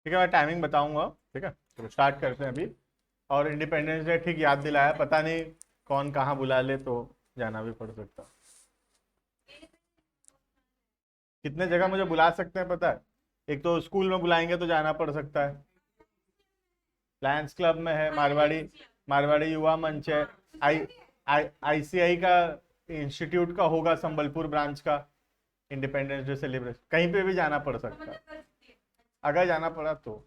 ठीक है, मैं टाइमिंग बताऊंगा। ठीक है, तो स्टार्ट करते हैं अभी। और इंडिपेंडेंस डे ठीक याद दिलाया, पता नहीं कौन कहाँ बुला ले तो जाना भी पड़ सकता। कितने जगह मुझे बुला सकते हैं पता है? एक तो स्कूल में बुलाएंगे तो जाना पड़ सकता है, लायंस क्लब में है, मारवाड़ी मारवाड़ी युवा मंच है, आई आईसीआई का इंस्टीट्यूट का होगा संबलपुर ब्रांच का इंडिपेंडेंस डे सेलिब्रेशन, कहीं पे भी जाना पड़ सकता है अगर जाना पड़ा तो।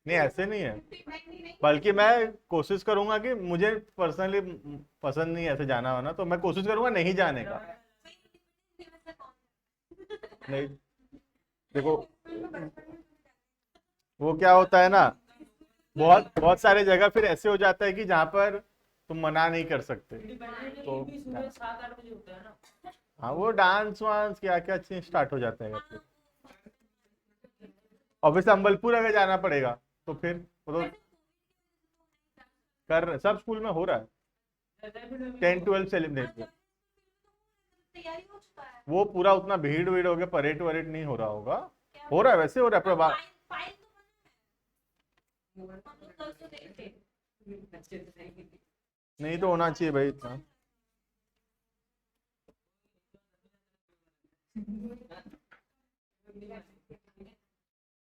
नहीं ऐसे नहीं है, बल्कि मैं कोशिश करूंगा कि मुझे पर्सनली पसंद नहीं है ऐसे जाना वाना, तो मैं कोशिश करूंगा नहीं जाने का। नहीं, देखो वो क्या होता है ना, बहुत बहुत सारे जगह फिर ऐसे हो जाता है कि जहाँ पर तुम मना नहीं कर सकते तो। हाँ, वो डांस वांस क्या क्या चीज स्टार्ट हो जाता है फिर। और फिर संबलपुर अगर जाना पड़ेगा तो फिर वो तो कर रहे, सब स्कूल में हो रहा है 10-12 सेलिब्रेट। वो पूरा उतना भीड़ भीड़ हो गया, परेड वरेड नहीं हो रहा होगा, हो रहा है वैसे, हो रहा है प्रभा। नहीं तो होना चाहिए भाई इतना।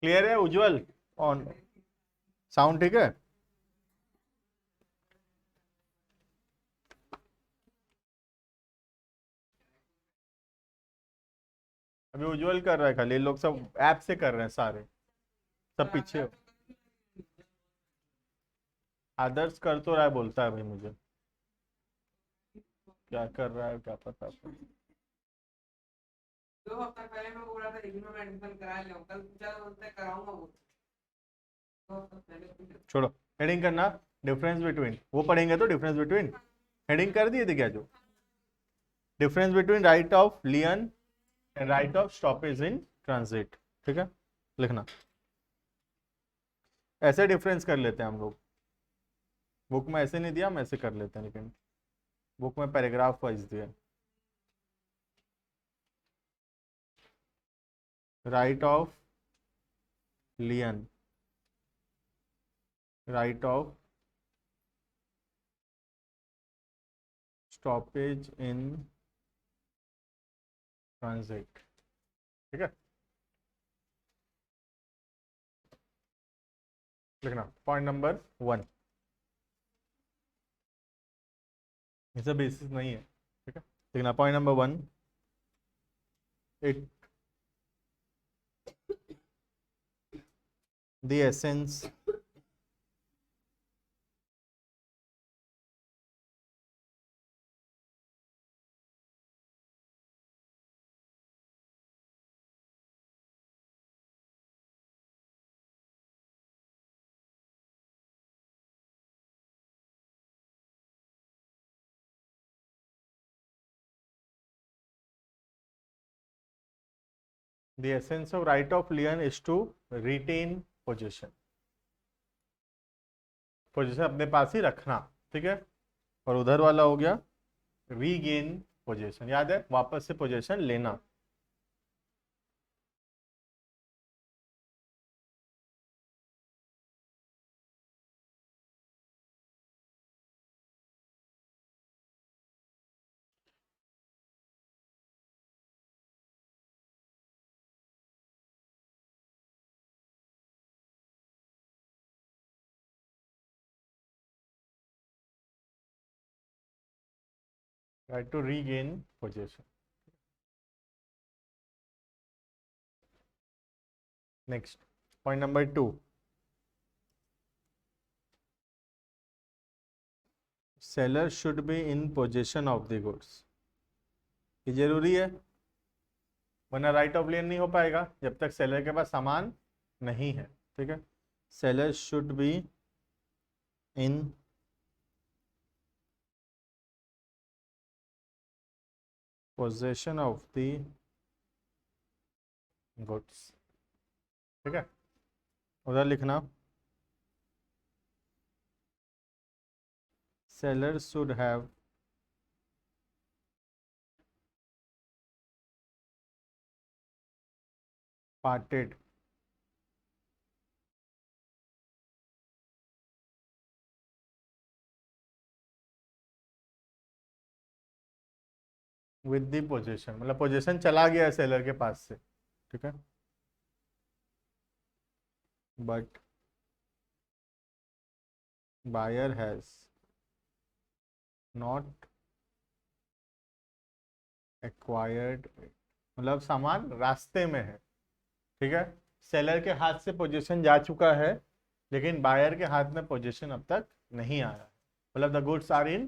क्लियर है उज्जवल? ऑन साउंड ठीक है? अभी उज्जवल कर रहा है खाली, ये लोग सब ऐप से कर रहे हैं सारे, सब पीछे हो। आदर्श कर तो रहा है, बोलता है भाई मुझे, क्या कर रहा है क्या पता। 2 हफ्ता पहले मैं बोला था इग्नू में एडमिशन करा लिया, कल पूछा तो बोलते कराऊंगा वो। 2 हफ्ता पहले छोड़ो, हेडिंग करना, डिफरेंस बिटवीन वो पढ़ेंगे तो डिफरेंस बिटवीन, हेडिंग कर दिए थे क्या जो, difference between right of लियन and right of stoppage in transit. ठीक है, लिखना, ऐसे डिफरेंस कर लेते हैं हम लोग। बुक में ऐसे नहीं दिया, हम ऐसे कर लेते हैं, लेकिन बुक में पैराग्राफ वाइज दिया। Right of लियन, right of stoppage in transit. ठीक है, लिखना पॉइंट नंबर 1, इसे बेसिस नहीं है। ठीक है, लिखना point number 1, it the essence The essence of right of lien is to retain possession, position अपने पास ही रखना। ठीक है, और उधर वाला हो गया रीगेन पोजीशन, याद है, वापस से पोजीशन लेना। Right to regain position. Next, point number 2, seller should be in position of the goods. ये जरूरी है, वरना राइट ऑफ लियन नहीं हो पाएगा जब तक सेलर के पास सामान नहीं है। ठीक है, seller should be in position of the goods. ठीक है, उधर लिखना, seller should have parted with the position, मतलब पोजीशन चला गया है सेलर के पास से, ठीक है। But buyer has not acquired, मतलब सामान रास्ते में है, ठीक है। सेलर के हाथ से पोजीशन जा चुका है, लेकिन बायर के हाथ में पोजीशन अब तक नहीं आया, मतलब the goods are in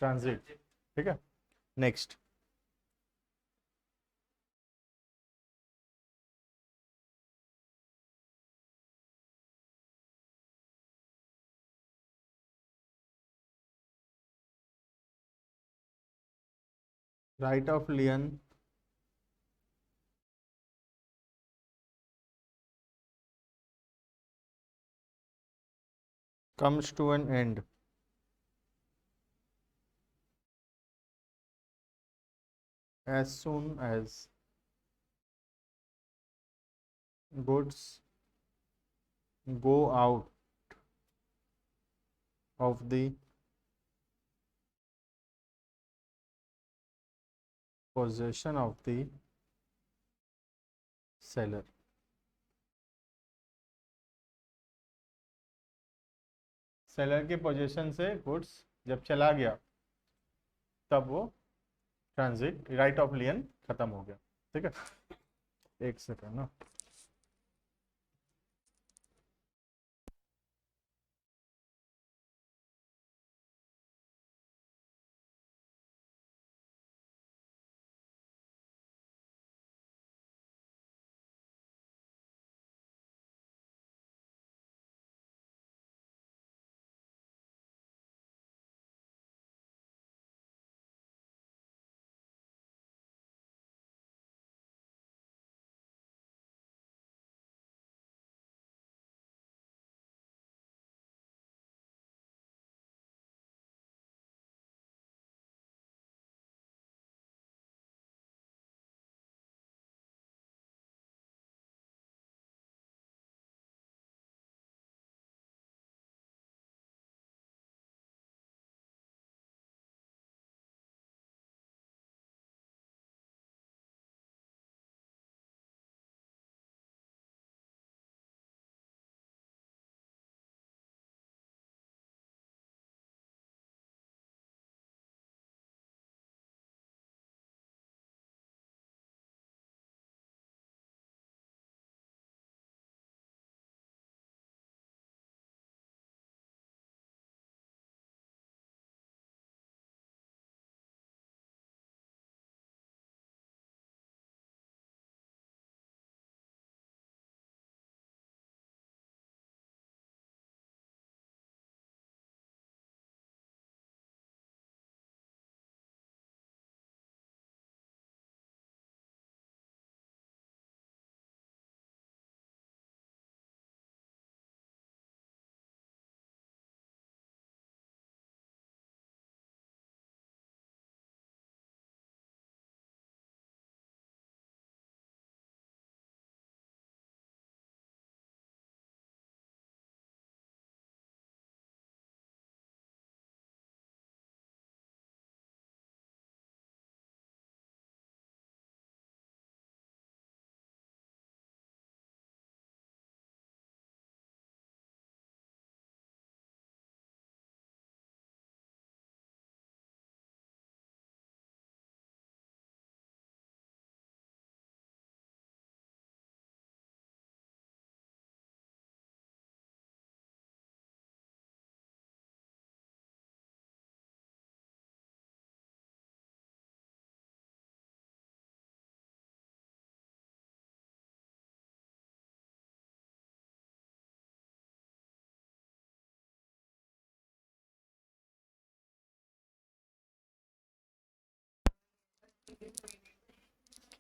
transit, ठीक है। Next, right of lien comes to an end as soon as goods go out of the possession of the seller। Seller की पोजीशन से गुड्स जब चला गया तब वो ट्रांजिट, राइट ऑफ लियन खत्म हो गया, ठीक है। एक सेकंड ना,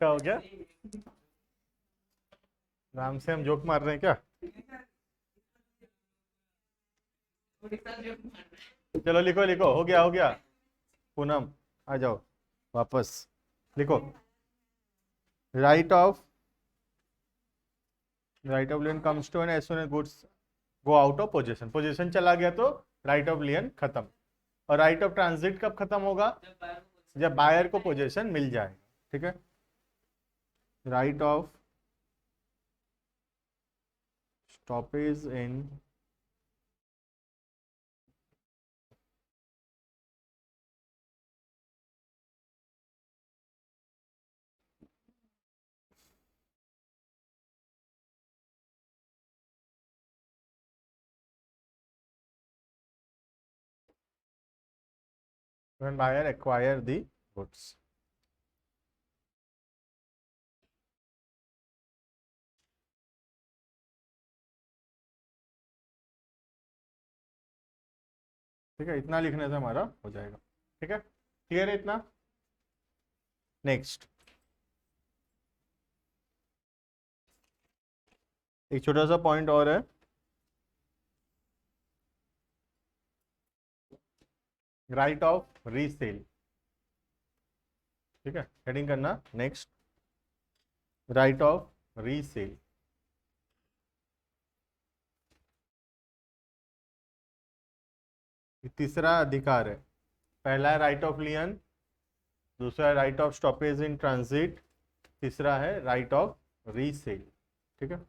क्या हो गया? राम से हम जोक मार रहे हैं क्या? चलो लिखो लिखो, हो गया हो गया। पूनम आ जाओ वापस, लिखो। Right of lien comes to an as soon as goods go out of position, position चला गया तो राइट ऑफ लियन खत्म। और राइट ऑफ ट्रांजिट कब खत्म होगा? जब बायर को पोजीशन मिल जाए, ठीक है। Right of stoppage in when buyer acquire the goods। ठीक है, इतना लिखने से हमारा हो जाएगा। ठीक है, क्लियर है इतना। नेक्स्ट एक छोटा सा पॉइंट और है, राइट ऑफ रीसेल। ठीक है, हेडिंग करना नेक्स्ट, राइट ऑफ रीसेल। तीसरा अधिकार है, पहला है राइट ऑफ लियन, दूसरा है right of stoppage in transit, तीसरा है राइट ऑफ रीसेल। ठीक है,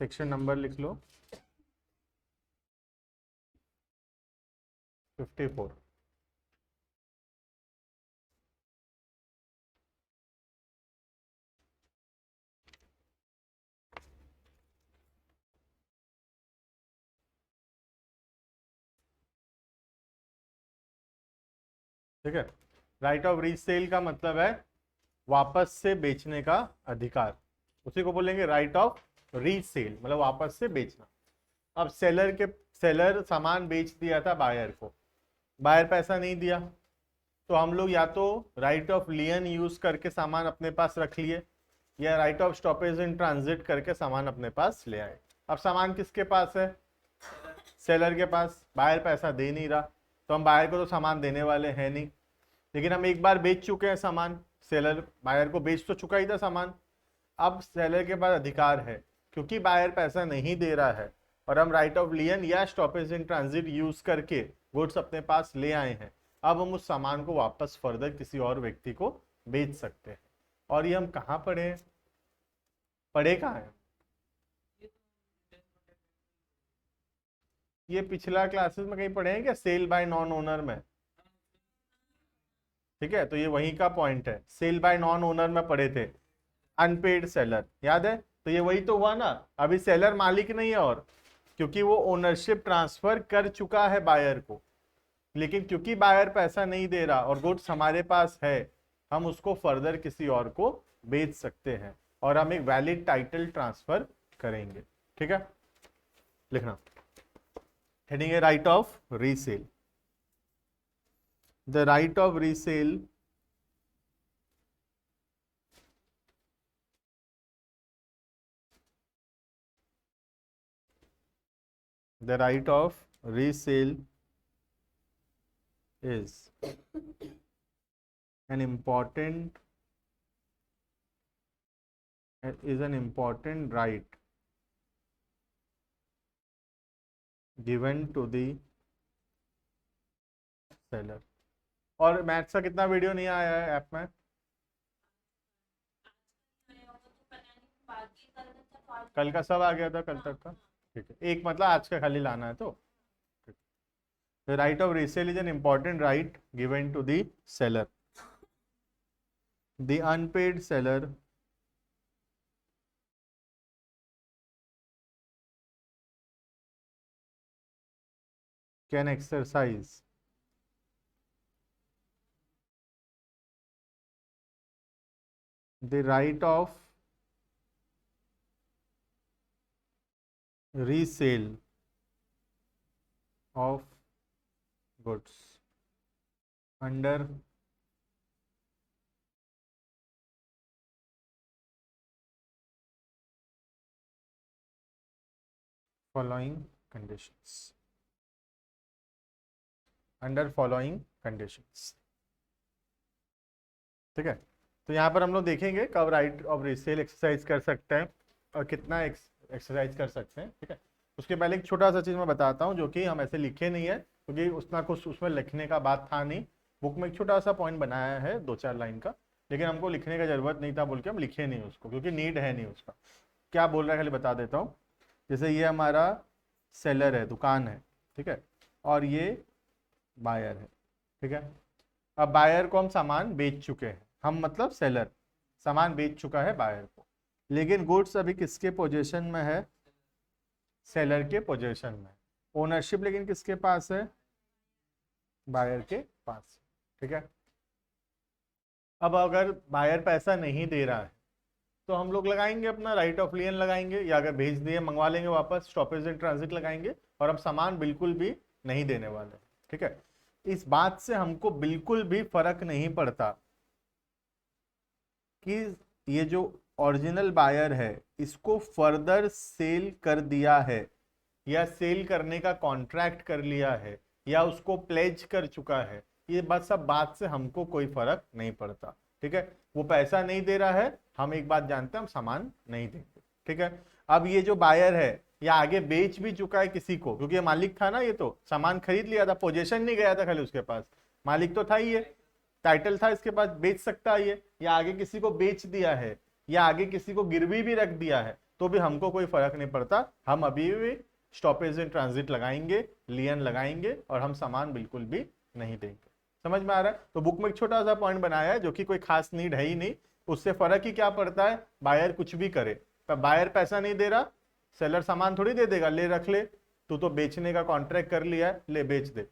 सेक्शन नंबर लिख लो 54। ठीक है, राइट ऑफ रीसेल का मतलब है वापस से बेचने का अधिकार, उसी को बोलेंगे राइट ऑफ रीसेल, मतलब वापस से बेचना। अब सेलर सामान बेच दिया था बायर को, बायर पैसा नहीं दिया, तो हम लोग या तो राइट ऑफ लियन यूज करके सामान अपने पास रख लिए, या right of stoppage in transit करके सामान अपने पास ले आए। अब सामान किसके पास है? सेलर के पास। बायर पैसा दे नहीं रहा, तो हम बायर को तो सामान देने वाले हैं नहीं, लेकिन हम एक बार बेच चुके हैं सामान, सेलर बायर को बेच तो चुका ही था सामान। अब सेलर के पास अधिकार है, क्योंकि बायर पैसा नहीं दे रहा है और हम राइट ऑफ लियन या स्टॉपेज इन ट्रांजिट यूज करके गुड्स अपने पास ले आए हैं, अब हम उस सामान को वापस फर्दर किसी और व्यक्ति को बेच सकते हैं। और ये हम कहाँ पढ़े हैं? पढ़े कहाँ हैं? ये पिछला क्लासेस में कहीं पढ़े हैं क्या, सेल बाय नॉन ओनर में? ठीक है, तो ये वहीं का पॉइंट है, सेल बाय नॉन ओनर में पढ़े थे, अनपेड सेलर, याद है? तो ये वही तो हुआ ना, अभी सेलर मालिक नहीं है, और क्योंकि वो ओनरशिप ट्रांसफर कर चुका है बायर को, लेकिन क्योंकि बायर पैसा नहीं दे रहा और गुड्स हमारे पास है, हम उसको फर्दर किसी और को बेच सकते हैं और हम एक वैलिड टाइटल ट्रांसफर करेंगे। ठीक है, लिखना हेडिंग है right of resale. The right of resale the right of resale is an important right given to the seller। और मैथ्स का कितना वीडियो नहीं आया है ऐप में? कल का सब आ गया था, कल तक का। ठीक है, एक मतलब आज का खाली लाना है। तो the right of resale is an important right given to the seller। The unpaid seller can exercise the right of resale of goods under following conditions। Under following conditions. ठीक है, तो यहाँ पर हम लोग देखेंगे कब राइट ऑफ रीसेल एक्सरसाइज कर सकते हैं और कितना एक्सरसाइज कर सकते हैं। ठीक है, उसके पहले एक छोटा सा चीज़ मैं बताता हूँ जो कि हम ऐसे लिखे नहीं है, क्योंकि उतना कुछ उसमें लिखने का बात था नहीं, बुक में एक छोटा सा पॉइंट बनाया है 2-4 लाइन का, लेकिन हमको लिखने का जरूरत नहीं था बोल के हम लिखे नहीं उसको, क्योंकि नीड है नहीं उसका। क्या बोल रहा है खाली बता देता हूँ। जैसे ये हमारा सेलर है, दुकान है, ठीक है, और ये बायर है, ठीक है। अब बायर को हम सामान बेच चुके हैं, हम मतलब सेलर सामान बेच चुका है बायर को, लेकिन गुड्स अभी किसके पोजीशन में है? सेलर के पोजीशन में। ओनरशिप लेकिन किसके पास है? बायर के पास, ठीक है। अब अगर बायर पैसा नहीं दे रहा है तो हम लोग लगाएंगे अपना राइट ऑफ लियन लगाएंगे, या अगर भेज दिए मंगवा लेंगे वापस, स्टॉपेज इन ट्रांजिट लगाएंगे, और हम सामान बिल्कुल भी नहीं देने वाले, ठीक है। इस बात से हमको बिल्कुल भी फर्क नहीं पड़ता कि ये जो ओरिजिनल बायर है इसको फर्दर सेल कर दिया है, या सेल करने का कॉन्ट्रैक्ट कर लिया है, या उसको प्लेज कर चुका है। ये बात सब बात से हमको कोई फर्क नहीं पड़ता, ठीक है। वो पैसा नहीं दे रहा है, हम एक बात जानते हैं, हम सामान नहीं देंगे, ठीक है। अब ये जो बायर है या आगे बेच भी चुका है किसी को, क्योंकि ये मालिक था ना, ये तो सामान खरीद लिया था, पोजीशन नहीं गया था खाली उसके पास, मालिक तो था ही, ये टाइटल था इसके पास, बेच सकता है ये, या आगे किसी को बेच दिया है, या आगे किसी को गिरवी भी रख दिया है, तो भी हमको कोई फर्क नहीं पड़ता। हम अभी भी स्टॉपेज इन ट्रांजिट लगाएंगे, लियन लगाएंगे, और हम सामान बिल्कुल भी नहीं देंगे। समझ में आ रहा है? तो बुक में एक छोटा सा पॉइंट बनाया है जो कि कोई खास नीड है ही नहीं, उससे फर्क ही क्या पड़ता है? बायर कुछ भी करे, पर बायर पैसा नहीं दे रहा, सेलर सामान थोड़ी दे देगा, ले रख ले, तू तो बेचने का कॉन्ट्रैक्ट कर लिया है, ले बेच दे।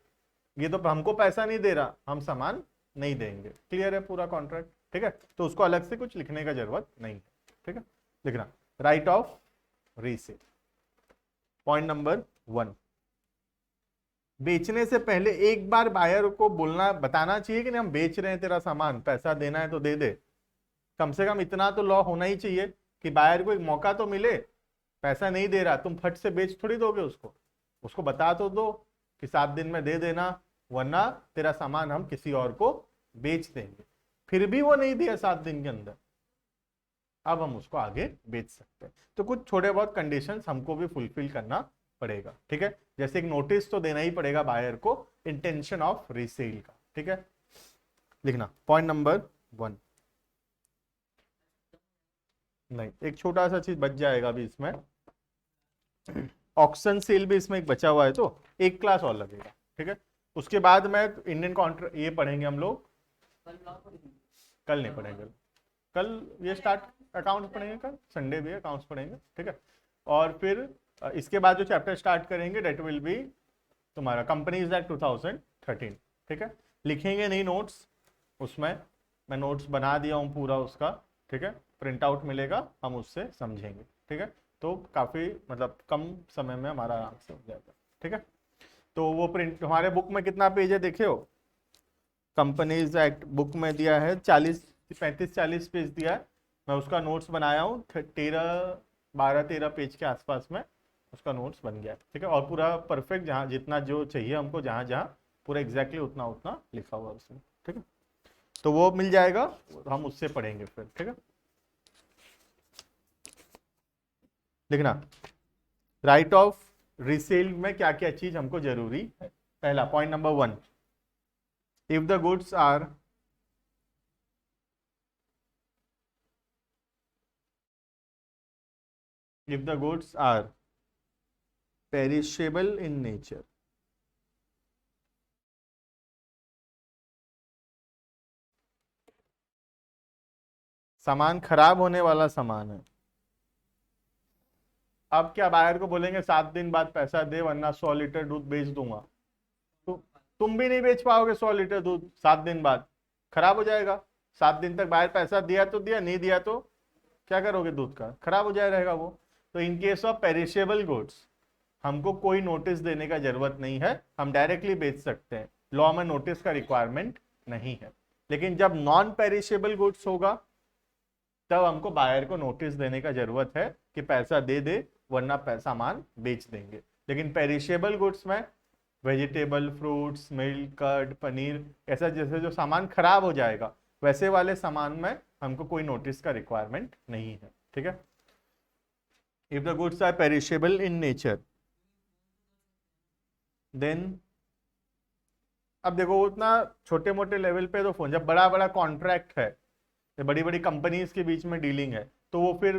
ये तो हमको पैसा नहीं दे रहा, हम सामान नहीं देंगे। क्लियर है पूरा कॉन्ट्रैक्ट, ठीक है। तो उसको अलग से कुछ लिखने का जरूरत नहीं है, ठीक है। लिखना right of resale. Point number 1, बेचने से पहले एक बार बायर को बोलना, बताना चाहिए कि नहीं हम बेच रहे हैं तेरा सामान, पैसा देना है तो दे दे। कम से कम इतना तो लॉ होना ही चाहिए कि बायर को एक मौका तो मिले, पैसा नहीं दे रहा तुम फट से बेच थोड़ी दोगे उसको, उसको बता तो दो कि 7 दिन में दे देना, वरना तेरा सामान हम किसी और को बेच देंगे। फिर भी वो नहीं दिया 7 दिन के अंदर, अब हम उसको आगे बेच सकते हैं। तो कुछ छोटे बहुत कंडीशंस हमको भी फुलफिल करना पड़ेगा, ठीक है। जैसे एक नोटिस तो देना ही पड़ेगा बायर को इंटेंशन ऑफ रीसेल का, ठीक है। लिखना पॉइंट नंबर 1। नहीं, एक छोटा सा चीज बच जाएगा अभी इसमें, ऑक्शन सेल भी इसमें एक बचा हुआ है, तो एक क्लास और लगेगा, ठीक है। उसके बाद में इंडियन कॉन्ट्रैक्ट ये पढ़ेंगे हम लोग, कल नहीं पढ़ेंगे, कल ये स्टार्ट अकाउंट्स पढ़ेंगे, कल संडे भी अकाउंट्स पढ़ेंगे, ठीक है। और फिर इसके बाद जो चैप्टर स्टार्ट करेंगे डेट विल बी तुम्हारा कंपनीज एक्ट 2013, ठीक है। लिखेंगे नहीं नोट्स, उसमें मैं नोट्स बना दिया हूँ पूरा उसका, ठीक है। प्रिंट आउट मिलेगा, हम उससे समझेंगे, ठीक है। तो काफ़ी मतलब कम समय में हमारा आराम से हो जाएगा, ठीक है। तो वो प्रिंट हमारे बुक में कितना पेज है देखे हो? कंपनीज एक्ट बुक में दिया है 35-40 पेज दिया है, मैं उसका नोट्स बनाया हूँ 12-13 पेज के आसपास में उसका नोट्स बन गया है, ठीक है। और पूरा परफेक्ट, जहाँ जितना जो चाहिए हमको, जहाँ जहाँ पूरा एग्जैक्टली उतना उतना लिखा हुआ उसमें, ठीक है। तो वो मिल जाएगा, हम उससे पढ़ेंगे फिर, ठीक है। लिखना राइट ऑफ रीसेल में क्या क्या चीज हमको जरूरी है। पहला point number 1, if the goods are perishable in nature, सामान खराब होने वाला सामान है। अब क्या बायर को बोलेंगे 7 दिन बाद पैसा दे वरना 100 लीटर दूध बेच दूंगा, तो तुम भी नहीं बेच पाओगे 100 लीटर दूध 7 दिन बाद, खराब हो जाएगा। 7 दिन तक बायर पैसा दिया तो दिया, नहीं दिया तो क्या करोगे? दूध का खराब हो जाए रहेगा वो। तो in case of perishable goods हमको कोई नोटिस देने का जरूरत नहीं है, हम डायरेक्टली बेच सकते हैं, लॉ में नोटिस का रिक्वायरमेंट नहीं है। लेकिन जब नॉन पेरिशेबल गुड्स होगा तब हमको बायर को नोटिस देने का जरूरत है कि पैसा दे दे वरना सामान बेच देंगे। लेकिन पेरिशेबल गुड्स में vegetable, fruits, milk, curd, paneer, ऐसा जैसे जो सामान खराब हो जाएगा वैसे वाले सामान में हमको कोई नोटिस का रिक्वायरमेंट नहीं है, ठीक है। If the goods are perishable in nature then अब देखो उतना छोटे मोटे लेवल पे तो फोन, जब बड़ा बड़ा कॉन्ट्रैक्ट है, बड़ी बड़ी कंपनीज के बीच में डीलिंग है, तो वो फिर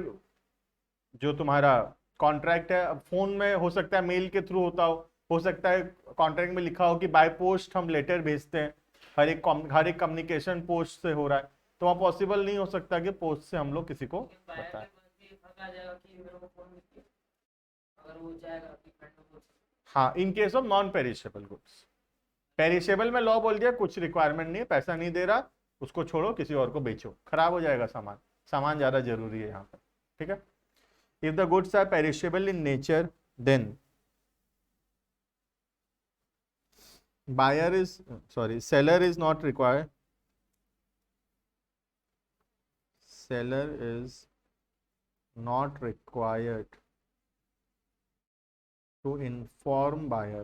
जो तुम्हारा कॉन्ट्रैक्ट है, अब फोन में हो सकता है मेल के थ्रू होता हो सकता है कॉन्ट्रैक्ट में लिखा हो कि बाय पोस्ट हम लेटर भेजते हैं, हर एक कम्युनिकेशन पोस्ट से हो रहा है, तो वहाँ पॉसिबल नहीं हो सकता कि पोस्ट से हम लोग किसी को बायर बताएं। के पास भी पता आ जाएगा कि मेरे को फोन दीजिए, अगर वो चाहेगा कि फ्रेंड को बोल हाँ, in case of non perishable goods. Perishable में लॉ बोल दिया कुछ रिक्वायरमेंट नहीं है, पैसा नहीं दे रहा, उसको छोड़ो, किसी और को बेचो, खराब हो जाएगा सामान, सामान ज्यादा जरूरी है यहाँ पर। ठीक है, if the goods are perishable in nature, then buyer is sorry seller is not required, seller is not required to inform buyer,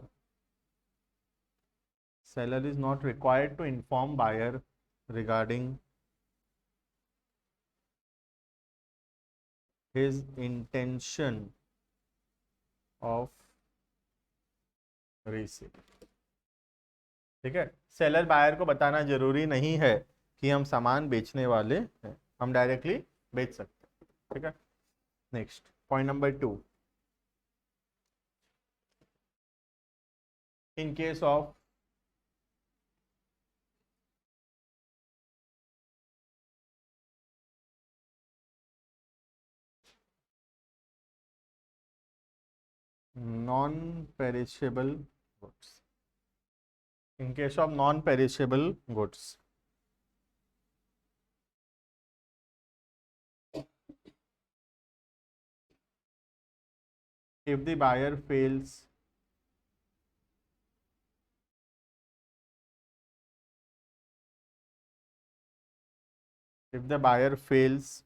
seller is not required to inform buyer regarding his intention of receipt। ठीक है, seller buyer को बताना जरूरी नहीं है कि हम सामान बेचने वाले हैं, हम डायरेक्टली बेच सकते हैं। ठीक है, next point number 2, in case of non-perishable goods, in case of non-perishable goods, if the buyer fails if the buyer fails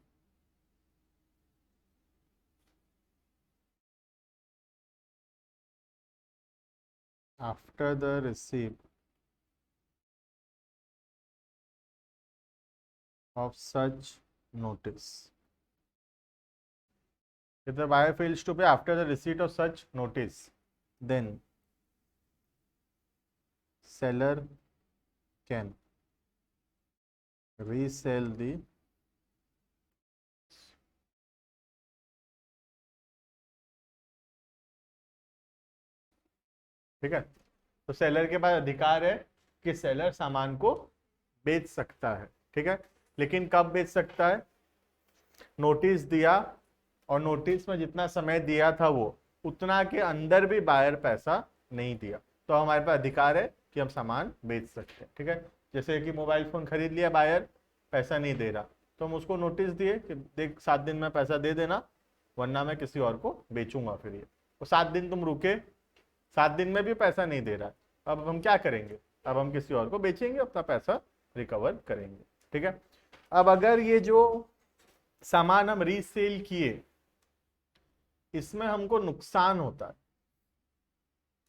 after the receipt of such notice, if the buyer fails to pay after the receipt of such notice, then seller can resell the ठीक है, तो seller के पास अधिकार है कि seller सामान को बेच सकता है। ठीक है, लेकिन कब बेच सकता है, नोटिस दिया और नोटिस में जितना समय दिया था वो उतना के अंदर भी बायर पैसा नहीं दिया, तो हमारे पास अधिकार है कि हम सामान बेच सकते हैं। ठीक है, जैसे कि मोबाइल फोन खरीद लिया बायर, पैसा नहीं दे रहा, तो हम उसको नोटिस दिए कि देख 7 दिन में पैसा दे देना, वरना मैं किसी और को बेचूंगा। फिर ये वो 7 दिन तुम रुके, 7 दिन में भी पैसा नहीं दे रहा है, अब हम क्या करेंगे, अब हम किसी और को बेचेंगे, अपना पैसा रिकवर करेंगे। ठीक है, अब अगर ये जो सामान हम रीसेल किए इसमें हमको नुकसान होता है,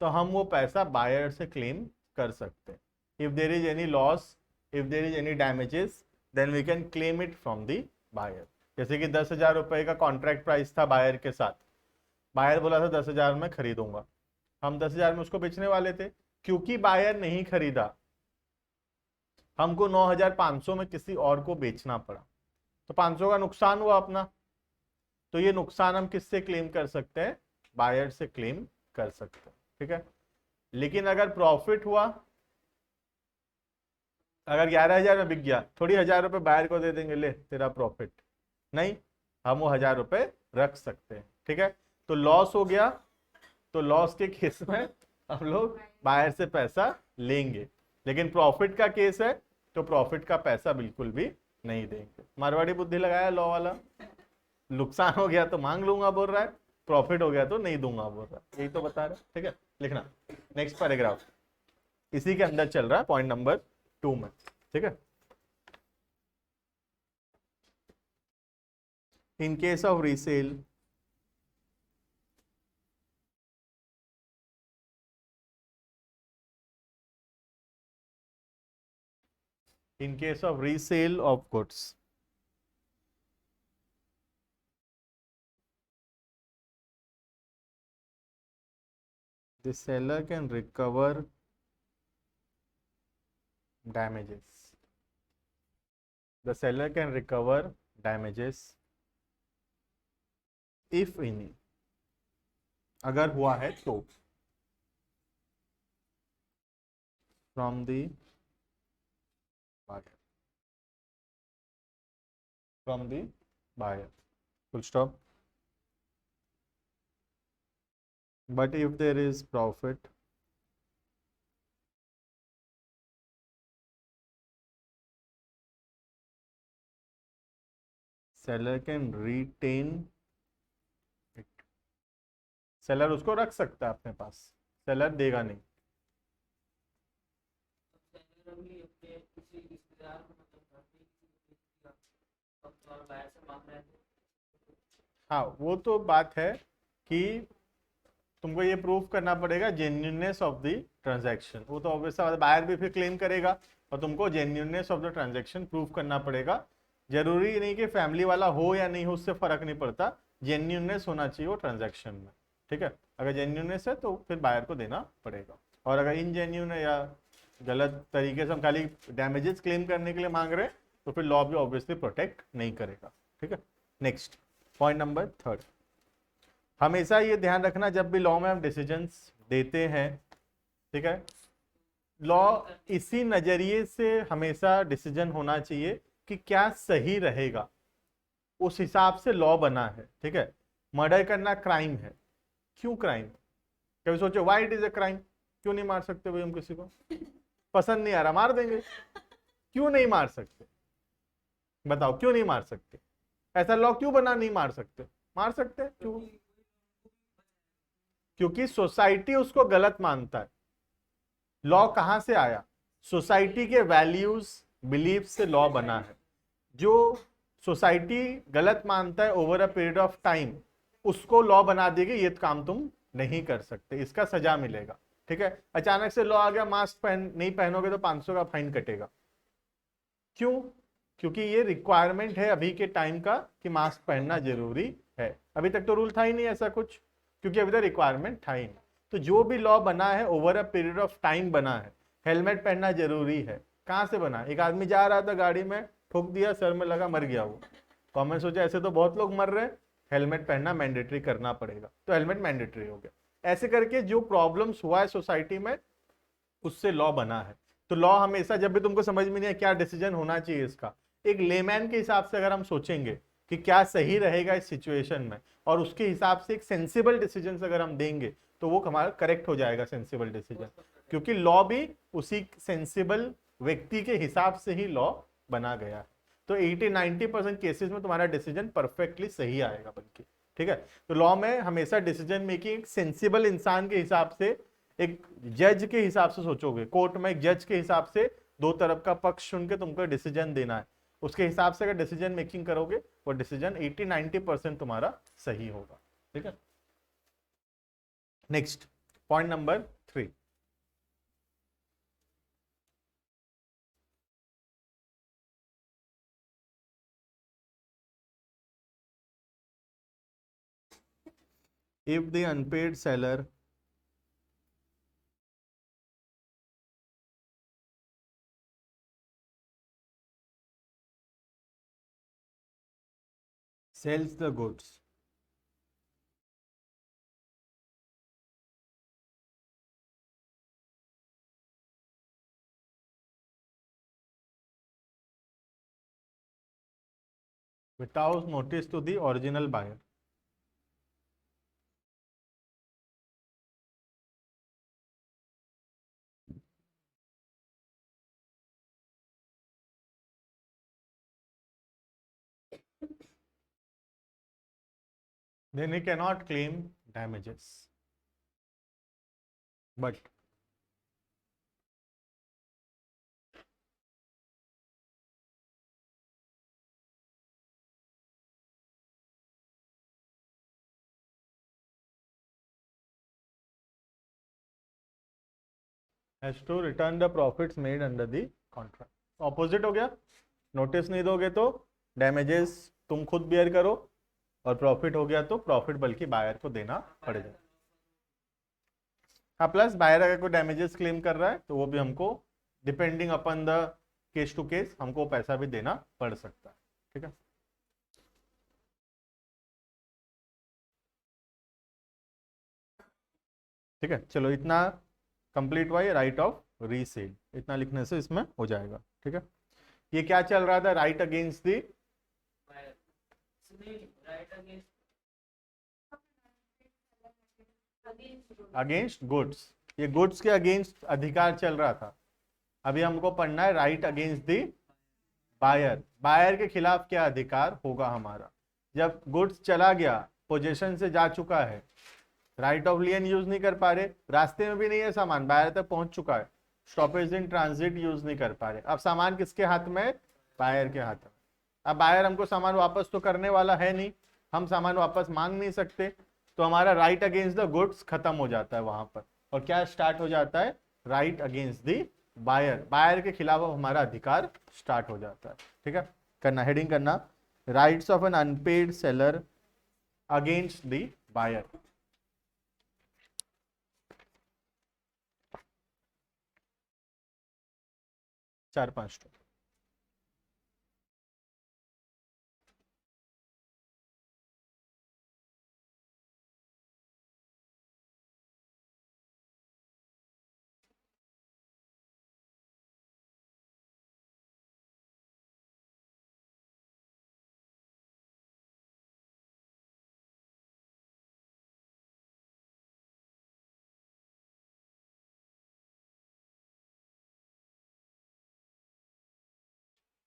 तो हम वो पैसा बायर से क्लेम कर सकते हैं। If there is any loss, if there is any damages, then we can claim it from the buyer. जैसे कि 10,000 रुपए का कॉन्ट्रैक्ट प्राइस था बायर के साथ, बायर बोला था 10,000 में खरीदूंगा, हम 10,000 में उसको बेचने वाले थे, क्योंकि बायर नहीं खरीदा हमको 9,500 में किसी और को बेचना पड़ा, तो 500 का नुकसान हुआ अपना, तो ये नुकसान हम किससे क्लेम कर सकते हैं, बायर से क्लेम कर सकते हैं। ठीक है, लेकिन अगर प्रॉफिट हुआ, अगर 11,000 में बिक गया, थोड़ी 1,000 रुपए बायर को दे देंगे, ले तेरा प्रॉफिट, नहीं, हम वो 1,000 रुपए रख सकते हैं। ठीक है, तो लॉस हो गया, तो लॉस के केस में हम लोग बायर से पैसा लेंगे, लेकिन प्रॉफिट का केस है तो प्रॉफिट का पैसा बिल्कुल भी नहीं देंगे। मारवाड़ी बुद्धि लगाया लॉ वाला, नुकसान हो गया तो मांग लूंगा बोल रहा है, प्रॉफिट हो गया तो नहीं दूंगा बोल रहा है, यही तो बता रहा है। ठीक है, लिखना नेक्स्ट पैराग्राफ, इसी के अंदर चल रहा है पॉइंट नंबर 2 में। ठीक है, in case of resale, in case of resale of goods, the seller can recover damages. The seller can recover damages if any, अगर हुआ है तो, from the buyer, from the buyer, full stop. But if there is profit, seller can retain it. Seller उसको रख सकता है अपने पास, seller देगा नहीं। सेलर भी अपने किसी रिश्तेदार को मतलब घर पे किसी को बेच दिया और बाहर से मांग रहे थे। हाँ, वो तो बात है कि तुमको ये प्रूफ करना पड़ेगा जेन्युइननेस ऑफ द ट्रांजैक्शन। वो तो ऑब्वियस है, बायर भी फिर क्लेम करेगा और तुमको genuineness of the transaction proof करना पड़ेगा। जरूरी नहीं कि फैमिली वाला हो या नहीं हो, उससे फर्क नहीं पड़ता, जेन्युइननेस होना चाहिए वो ट्रांजैक्शन में, ठीक है। अगर जेन्युइननेस है तो फिर बायर को देना पड़ेगा, और अगर इनजेन्युइन है या गलत तरीके से हम खाली डैमेजेस क्लेम करने के लिए मांग रहे हैं तो फिर लॉ भी ऑब्वियसली प्रोटेक्ट नहीं करेगा, ठीक है। नेक्स्ट पॉइंट नंबर 3, हमेशा ये ध्यान रखना जब भी लॉ में हम डिसीजंस देते हैं, ठीक है, लॉ इसी नजरिए से हमेशा डिसीजन होना चाहिए कि क्या सही रहेगा, उस हिसाब से लॉ बना है, ठीक है। मर्डर करना क्राइम है, क्यों क्राइम? कभी सोचो why it is a crime, क्यों नहीं मार सकते भाई हम किसी को? पसंद नहीं आ रहा मार देंगे, क्यों नहीं मार सकते? बताओ क्यों नहीं मार सकते? ऐसा लॉ क्यों बना नहीं मार सकते? मार सकते क्यों? क्योंकि सोसाइटी उसको गलत मानता है। लॉ कहां से आया? सोसाइटी के वैल्यूज बिलीफ से लॉ बना है। जो सोसाइटी गलत मानता है over a period of time, उसको लॉ बना देगी ये काम तुम नहीं कर सकते, इसका सजा मिलेगा, ठीक है। अचानक से लॉ आ गया मास्क नहीं पहनोगे तो 500 का फाइन कटेगा, क्यों? क्योंकि ये रिक्वायरमेंट है अभी के टाइम का कि मास्क पहनना जरूरी है। अभी तक तो रूल था ही नहीं ऐसा कुछ, क्योंकि अभी तक रिक्वायरमेंट था ही नहीं। तो जो भी लॉ बना है over a period of time बना है। हेलमेट पहनना जरूरी है, कहां से बना? एक आदमी जा रहा था गाड़ी में, ठोक दिया, सर में लगा, मर गया वो। तो हमने सोचा ऐसे तो बहुत लोग मर रहे हैं, हेलमेट पहनना मैंडेटरी करना पड़ेगा, तो हेलमेट मैंडेटरी हो गया। ऐसे करके जो प्रॉब्लम्स हुआ है सोसाइटी में उससे लॉ बना है। तो लॉ हमेशा जब भी तुमको समझ में नहीं है क्या डिसीजन होना चाहिए इसका, एक लेमैन के हिसाब से अगर हम सोचेंगे कि क्या सही रहेगा इस सिचुएशन में, और उसके हिसाब से एक सेंसिबल डिसीजन अगर हम देंगे तो वो हमारा करेक्ट हो जाएगा सेंसिबल डिसीजन, क्योंकि लॉ भी उसी सेंसिबल व्यक्ति के हिसाब से ही लॉ बना गया है। तो 80-90% केसेस में तुम्हारा डिसीजन परफेक्टली सही आएगा बल्कि, ठीक है। तो लॉ में हमेशा डिसीजन मेकिंग एक सेंसिबल इंसान के हिसाब से, एक जज के हिसाब से सोचोगे। कोर्ट में एक जज के हिसाब से दो तरफ का पक्ष सुन के तुमको डिसीजन देना है, उसके हिसाब से अगर डिसीजन मेकिंग करोगे वो डिसीजन 80-90% तुम्हारा सही होगा, ठीक है। Next point number 3, if the unpaid seller sells the goods without notice to the original buyer, then he cannot claim damages. But has to return the profits made under the contract. Opposite हो गया, notice नहीं दोगे तो damages तुम खुद beer करो, और profit हो गया तो प्रॉफिट बल्कि बायर को देना पड़ेगा। हाँ, प्लस बायर अगर कोई डैमेजेस क्लेम कर रहा है तो वो भी हमको depending upon the case to case हमको पैसा भी देना पड़ सकता है। ठीक है, ठीक है, चलो इतना कंप्लीट हुआ ये राइट ऑफ रीसेल, इतना लिखने से इसमें हो जाएगा। ठीक है, ये क्या चल रहा था, right against the against goods, ये गुड्स के अगेंस्ट अधिकार चल रहा था। अभी हमको पढ़ना है right against the buyer, buyer के खिलाफ क्या अधिकार होगा हमारा। जब गुड्स चला गया, पोजीशन से जा चुका है, राइट ऑफ लियन यूज नहीं कर पा रहे, रास्ते में भी नहीं है सामान, बायर तक पहुंच चुका है, स्टॉपेज इन ट्रांजिट यूज नहीं कर पा रहे। अब सामान किसके हाथ में है, बायर के हाथ में। अब बायर हमको सामान वापस तो करने वाला है नहीं, हम सामान वापस मांग नहीं सकते, तो हमारा राइट अगेंस्ट द गुड्स खत्म हो जाता है वहां पर, और क्या स्टार्ट हो जाता है, right against the buyer, buyer के खिलाफ अब हमारा अधिकार स्टार्ट हो जाता है। ठीक है, करना हेडिंग करना, rights of an unpaid seller against the buyer. चार पांच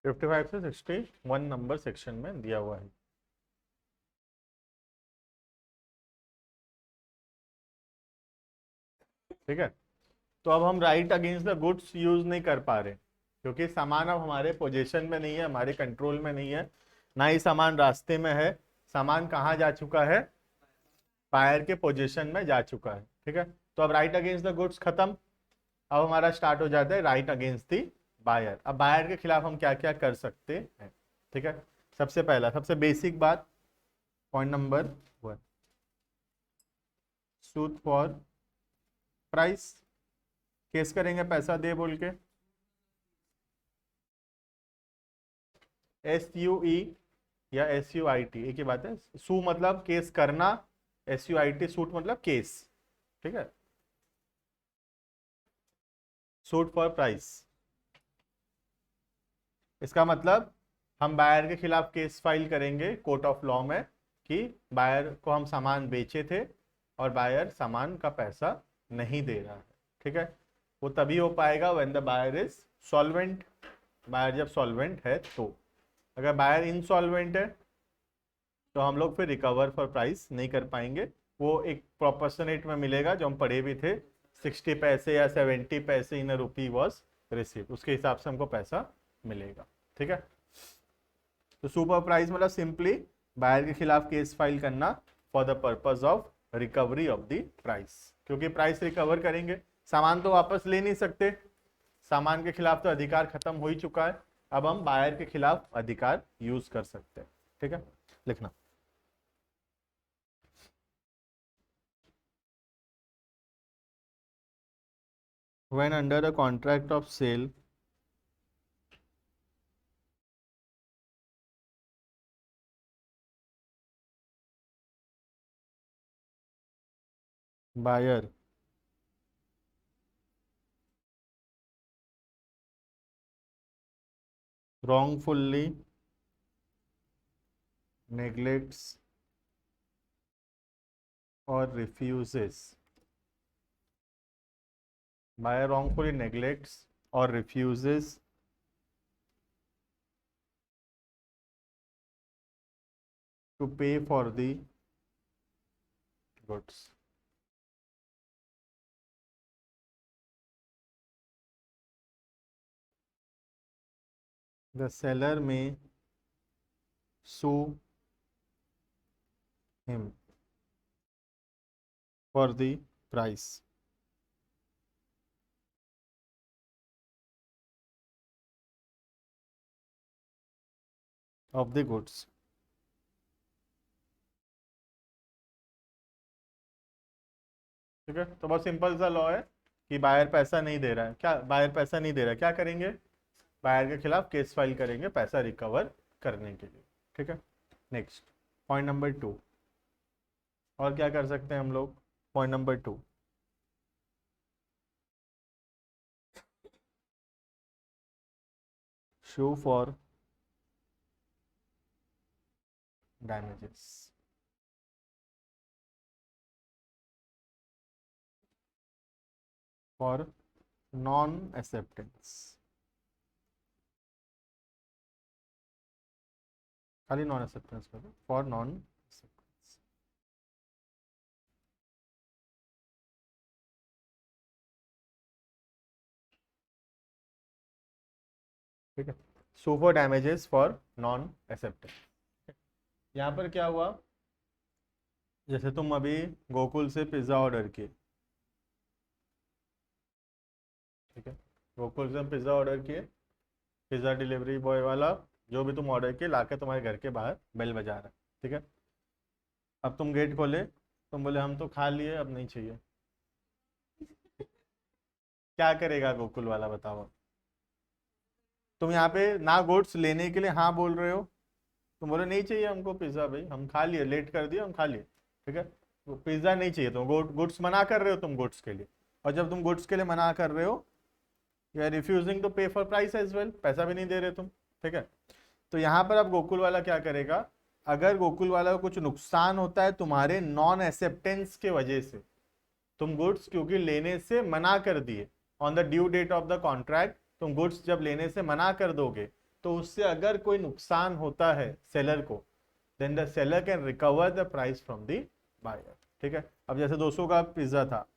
तो फिफ्टी फाइव से 61 नंबर सेक्शन में दिया हुआ है। ठीक है, तो अब हम right against the goods use नहीं कर पा रहे, क्योंकि सामान अब हमारे पोजीशन में नहीं है, हमारे कंट्रोल में नहीं है, ना ही सामान रास्ते में है, सामान कहाँ जा चुका है, बायर के पोजीशन में जा चुका है। ठीक है, तो अब राइट अगेंस्ट द गुड्स खत्म, अब हमारा स्टार्ट हो जाता है राइट अगेंस्ट द बायर। अब बायर के खिलाफ हम क्या क्या कर सकते हैं। ठीक है, सबसे पहला सबसे बेसिक बात, point number 1, suit for price, case करेंगे पैसा दे बोल के, SUE या SUIT एक ही बात है, सू मतलब केस करना, SUIT सूट मतलब केस। ठीक है, सूट फॉर प्राइस, इसका मतलब हम बायर के खिलाफ केस फाइल करेंगे कोर्ट ऑफ लॉ में कि बायर को हम सामान बेचे थे और बायर सामान का पैसा नहीं दे रहा है। ठीक है, वो तभी हो पाएगा when the buyer is solvent, buyer जब सॉल्वेंट है तो। अगर बायर इनसॉल्वेंट है तो हम लोग फिर रिकवर फॉर प्राइस नहीं कर पाएंगे, वो एक प्रोपोर्शनेट में मिलेगा जो हम पढ़े भी थे, 60 पैसे या 70 पैसे इन अ रुपी वॉज रिसीव, उसके हिसाब से हमको पैसा मिलेगा। ठीक है, तो सुपर प्राइस मतलब सिंपली बायर के खिलाफ केस फाइल करना for the purpose of recovery of the price, क्योंकि प्राइस रिकवर करेंगे, सामान तो वापस ले नहीं सकते, सामान के खिलाफ तो अधिकार खत्म हो ही चुका है, अब हम बायर के खिलाफ अधिकार यूज कर सकते हैं। ठीक है, लिखना, when under a contract of sale buyer wrongfully neglects or refuses, buyer wrongfully neglects or refuses to pay for the goods, the seller may sue him for the price of the goods। ठीक है, तो बहुत simple सा law है, कि buyer पैसा नहीं दे रहा है, क्या बायर पैसा नहीं दे रहा है, क्या करेंगे, बायर के खिलाफ केस फाइल करेंगे पैसा रिकवर करने के लिए। ठीक है, नेक्स्ट पॉइंट नंबर 2, और क्या कर सकते हैं हम लोग, point number 2, show for damages. For non acceptance, खाली नॉन एक्सेप्टेंस में, फॉर नॉन एक्सेप्टेंस। ठीक है, so for damages for non acceptance. यहाँ पर क्या हुआ, जैसे तुम अभी गोकुल से पिज्ज़ा ऑर्डर किए, ठीक है, गोकुल से हम पिज़्ज़ा ऑर्डर किए, पिज़्ज़ा डिलीवरी बॉय वाला जो भी तुम ऑर्डर किए लाके तुम्हारे घर के बाहर बेल बजा रहा है। ठीक है, अब तुम गेट खोले, तुम बोले हम तो खा लिए अब नहीं चाहिए, क्या करेगा गोकुल वाला बताओ। तुम यहाँ पे ना गुड्स लेने के लिए हाँ बोल रहे हो, तुम बोले नहीं चाहिए हमको पिज़्ज़ा, भाई हम खा लिए, लेट कर दिया हम खा लिए। ठीक है, वो पिज़्ज़ा नहीं चाहिए, तुम गुड्स मना कर रहे हो तुम गुड्स के लिए, और जब तुम गुड्स के लिए मना कर रहे हो, यू आर रिफ्यूजिंग टू पे फॉर प्राइस एज वेल, पैसा भी नहीं दे रहे तुम। ठीक है, तो यहाँ पर अब गोकुल वाला क्या करेगा, अगर गोकुल वाला को कुछ नुकसान होता है तुम्हारे नॉन एक्सेप्टेंस के वजह से, तुम गुड्स क्योंकि लेने से मना कर दिए, on the due date of the contract तुम गुड्स जब लेने से मना कर दोगे, तो उससे अगर कोई नुकसान होता है सेलर को, then the seller can recover the price from the buyer. ठीक है, अब जैसे 200 का पिज्जा था,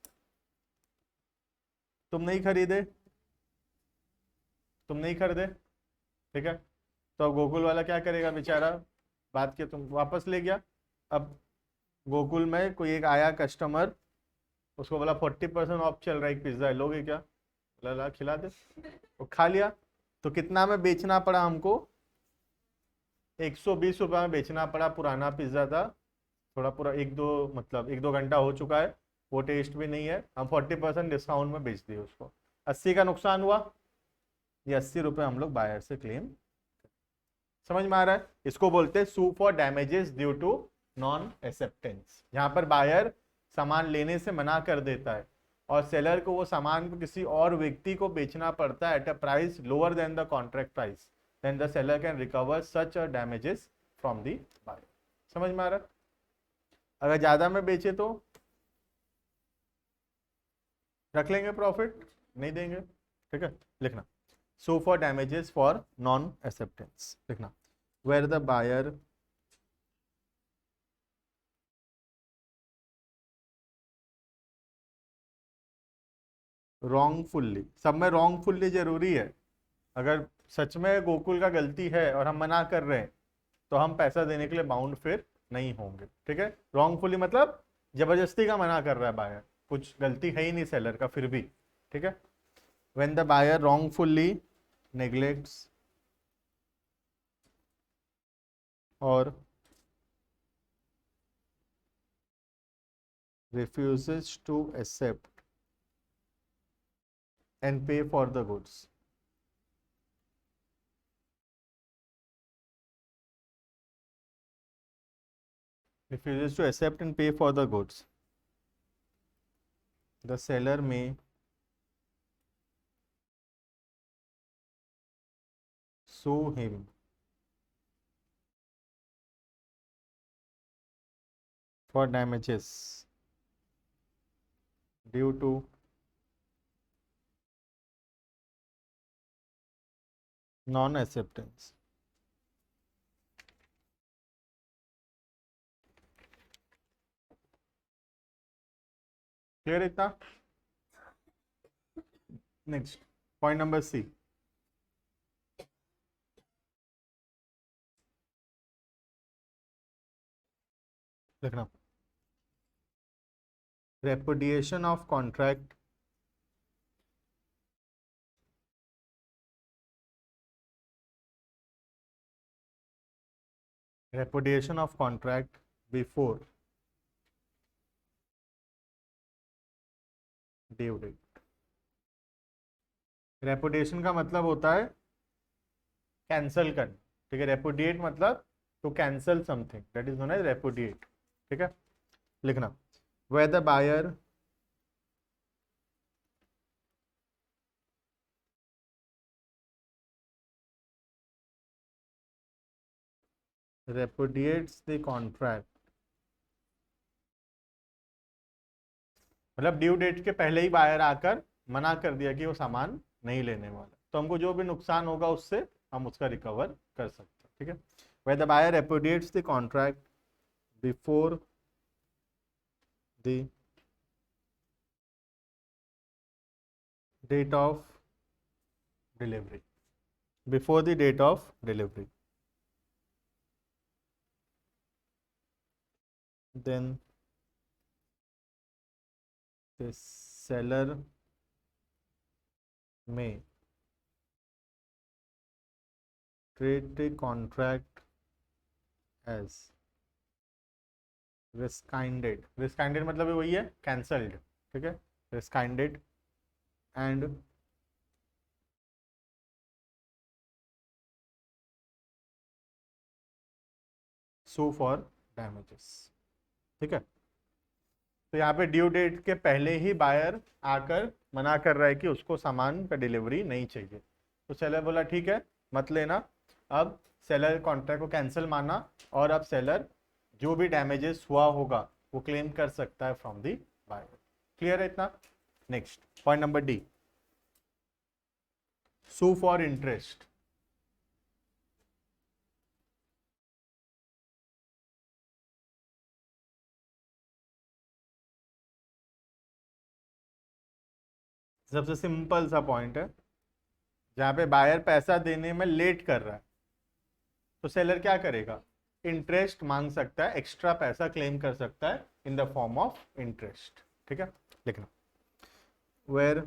तुम नहीं खरीदे, तुम नहीं खरीदे, ठीक है, तो अब गोकुल वाला क्या करेगा बेचारा, बात के तुम वापस ले गया। अब गोकुल में कोई एक आया कस्टमर, उसको बोला 40% ऑफ चल रहा है, एक पिज्जा है, लोगे क्या, बोला ला खिला दे, वो खा लिया। तो कितना में बेचना पड़ा हमको, 120 रुपये में बेचना पड़ा, पुराना पिज्जा था, थोड़ा पूरा एक दो मतलब एक दो घंटा हो चुका है, वो टेस्ट भी नहीं है, हम 40% डिस्काउंट में बेच दिए उसको, 80 का नुकसान हुआ, ये 80 रुपये हम लोग बायर से क्लेम। समझ में आ रहा है, इसको बोलते हैं sue for damages due to non acceptance. यहाँ पर बायर सामान लेने से मना कर देता है और सेलर को वो सामान को किसी और व्यक्ति को बेचना पड़ता है at a price lower than the contract price, then the seller can recover such a damages from the buyer. समझ में आ रहा है, अगर ज्यादा में बेचे तो रख लेंगे प्रॉफिट, नहीं देंगे। ठीक है, लिखना so for damages for non acceptance, लिखना where the buyer wrongfully, सब में wrongfully जरूरी है, अगर सच में गोकुल का गलती है और हम मना कर रहे हैं तो हम पैसा देने के लिए बाउंड फिर नहीं होंगे। ठीक है, wrongfully मतलब जबरदस्ती का मना कर रहा है बायर, कुछ गलती है ही नहीं सेलर का फिर भी। ठीक है, when the buyer wrongfully neglects or refuses to accept and pay for the goods, refuses to accept and pay for the goods, the seller may sue him for damages due to non acceptance। Clear इतना, next point number C, लिखना repudiation of contract repudiation of contract before due date। Repudiation का मतलब होता है cancel करना, ठीक है। Repudiate मतलब to cancel something, that is known as repudiate, ठीक है। लिखना, where the buyer repudiates the contract, मतलब ड्यू डेट के पहले ही बायर आकर मना कर दिया कि वो सामान नहीं लेने वाला, तो हमको जो भी नुकसान होगा उससे हम उसका रिकवर कर सकते हैं, ठीक है। Where the buyer repudiates the contract before the date of delivery, before the date of delivery, then the seller may treat the contract as rescinded, rescinded मतलब वही है cancelled, ठीक है, rescinded and sue for damages, ठीक है। तो यहाँ पे ड्यू डेट के पहले ही बायर आकर मना कर रहा है कि उसको सामान का डिलीवरी नहीं चाहिए, तो सेलर बोला ठीक है मत लेना। अब सेलर कॉन्ट्रैक्ट को कैंसिल माना और अब सेलर जो भी डैमेजेस हुआ होगा वो क्लेम कर सकता है फ्रॉम दी बायर। क्लियर है इतना? Next point number D, sue for interest. सबसे सिंपल सा पॉइंट है, जहां पे बायर पैसा देने में लेट कर रहा है तो सेलर क्या करेगा, इंटरेस्ट मांग सकता है, एक्स्ट्रा पैसा क्लेम कर सकता है in the form of interest, ठीक है। लिखना, where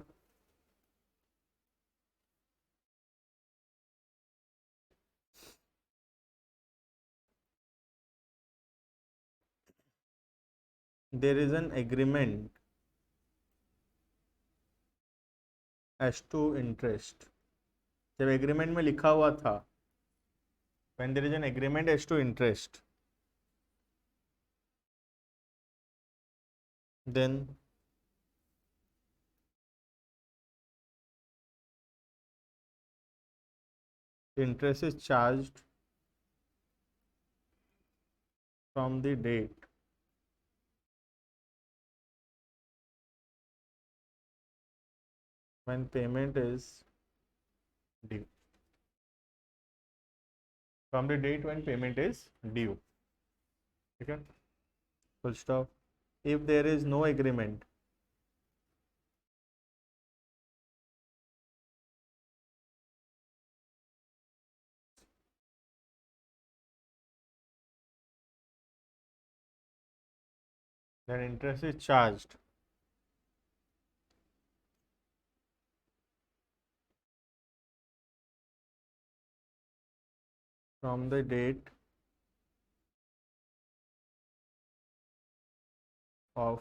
there is an agreement as to interest, जब एग्रीमेंट में लिखा हुआ था when there is an agreement as to interest, then interest is charged from the date when payment is due, from the date when payment is due, ठीक है, full stop. If there is no agreement, then interest is charged from the date of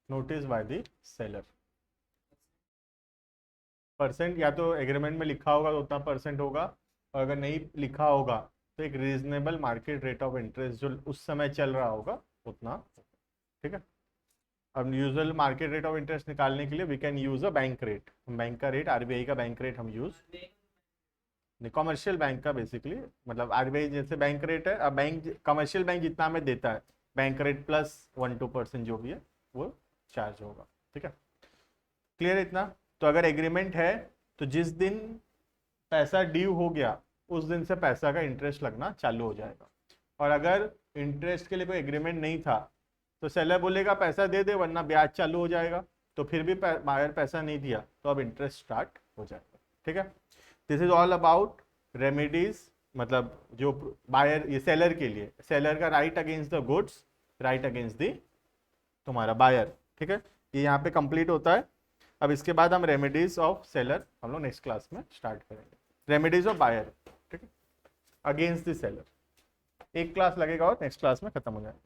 notice by the seller. Percent या तो agreement में लिखा होगा तो उतना percent होगा, और अगर नहीं लिखा होगा तो एक reasonable market rate of interest जो उस समय चल रहा होगा उतना, ठीक है। अब usual market rate of interest निकालने के लिए we can use a bank rate, bank का रेट, आरबीआई का बैंक रेट हम यूज, कमर्शियल बैंक का बेसिकली, मतलब आरबीआई जैसे बैंक रेट है, अब बैंक कमर्शियल बैंक जितना हमें देता है बैंक रेट प्लस 1-2% जो भी है वो चार्ज होगा, ठीक है। क्लियर है इतना? तो अगर एग्रीमेंट है तो जिस दिन पैसा ड्यू हो गया उस दिन से पैसा का इंटरेस्ट लगना चालू हो जाएगा, और अगर इंटरेस्ट के लिए कोई एग्रीमेंट नहीं था तो सेलर बोलेगा पैसा दे दे वरना ब्याज चालू हो जाएगा, तो फिर भी बायर पैसा नहीं दिया तो अब इंटरेस्ट स्टार्ट हो जाएगा, ठीक है। This is all about remedies, मतलब जो बायर ये सेलर के लिए, सेलर का right against the goods, right against the तुम्हारा बायर, ठीक है। ये यहाँ पे कंप्लीट होता है। अब इसके बाद हम रेमेडीज ऑफ सेलर हम लोग नेक्स्ट क्लास में स्टार्ट करेंगे, रेमेडीज ऑफ बायर, ठीक है, अगेंस्ट द सेलर। एक क्लास लगेगा और नेक्स्ट क्लास में खत्म हो जाएगा।